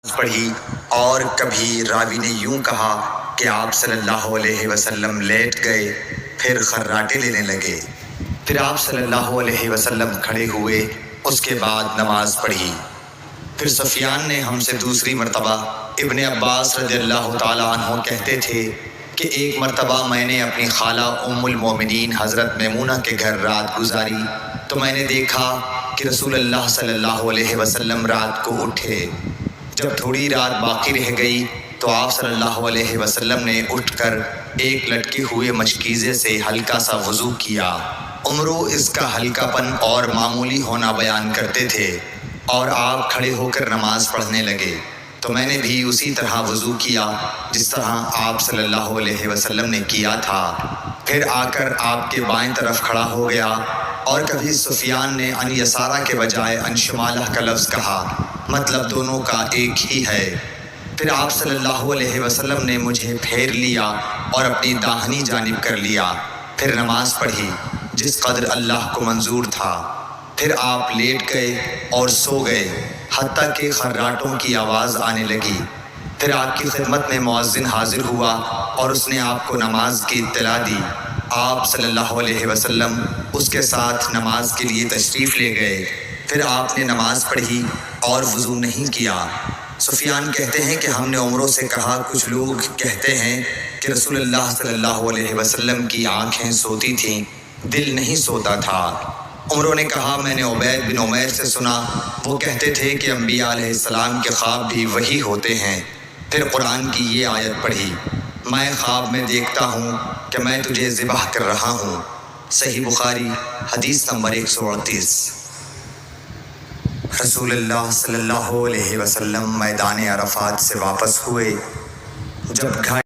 پڑھی اور کبھی راوی نے یوں کہا کہ آپ صلی اللہ علیہ وسلم لیٹ گئے، پھر خراٹے لینے لگے۔ پھر آپ صلی اللہ علیہ وسلم کھڑے ہوئے، اس کے بعد نماز پڑھی۔ پھر سفیان نے ہم سے دوسری مرتبہ، ابن عباس رضی اللہ تعالیٰ عنہ کہتے تھے کہ ایک مرتبہ میں نے اپنی خالہ ام المومنین حضرت میمونہ کے گھر رات گزاری تو میں نے دیکھا کہ رسول اللہ صلی اللہ علیہ وسلم رات کو اٹھے۔ جب تھوڑی رات باقی رہ گئی تو آپ صلی اللہ علیہ وسلم نے اٹھ کر ایک لٹکے ہوئے مشکیزے سے ہلکا سا وضو کیا۔ عمرو اس کا ہلکا پن اور معمولی ہونا بیان کرتے تھے اور آپ کھڑے ہو کر نماز پڑھنے لگے تو میں نے بھی اسی طرح وضو کیا جس طرح آپ صلی اللہ علیہ وسلم نے کیا تھا۔ پھر آ کر آپ کے بائیں طرف کھڑا ہو گیا اور کبھی سفیان نے ان یسارہ کے بجائے ان شمالہ کا لفظ کہا، مطلب دونوں کا ایک ہی ہے۔ پھر آپ صلی اللہ علیہ وسلم نے مجھے پھیر لیا اور اپنی داہنی جانب کر لیا، پھر نماز پڑھی جس قدر اللہ کو منظور تھا۔ پھر آپ لیٹ گئے اور سو گئے حتیٰ کہ خراٹوں کی آواز آنے لگی۔ پھر آپ کی خدمت میں مؤذن حاضر ہوا اور اس نے آپ کو نماز کی اطلاع دی۔ آپ صلی اللہ علیہ وسلم اس کے ساتھ نماز کے لیے تشریف لے گئے۔ پھر آپ نے نماز پڑھی اور وضو نہیں کیا۔ سفیان کہتے ہیں کہ ہم نے عمروں سے کہا، کچھ لوگ کہتے ہیں کہ رسول اللہ صلی اللہ علیہ وسلم کی آنکھیں سوتی تھیں، دل نہیں سوتا تھا۔ عمروں نے کہا، میں نے عبید بن عمیر سے سنا، وہ کہتے تھے کہ انبیاء علیہ السلام کے خواب بھی وہی ہوتے ہیں۔ پھر قرآن کی یہ آیت پڑھی، میں خواب میں دیکھتا ہوں کہ میں تجھے ذبح کر رہا ہوں۔ صحیح بخاری حدیث نمبر 138۔ رسول اللہ صلی اللہ علیہ وسلم میدان عرفات سے واپس ہوئے۔ جب گھاٹی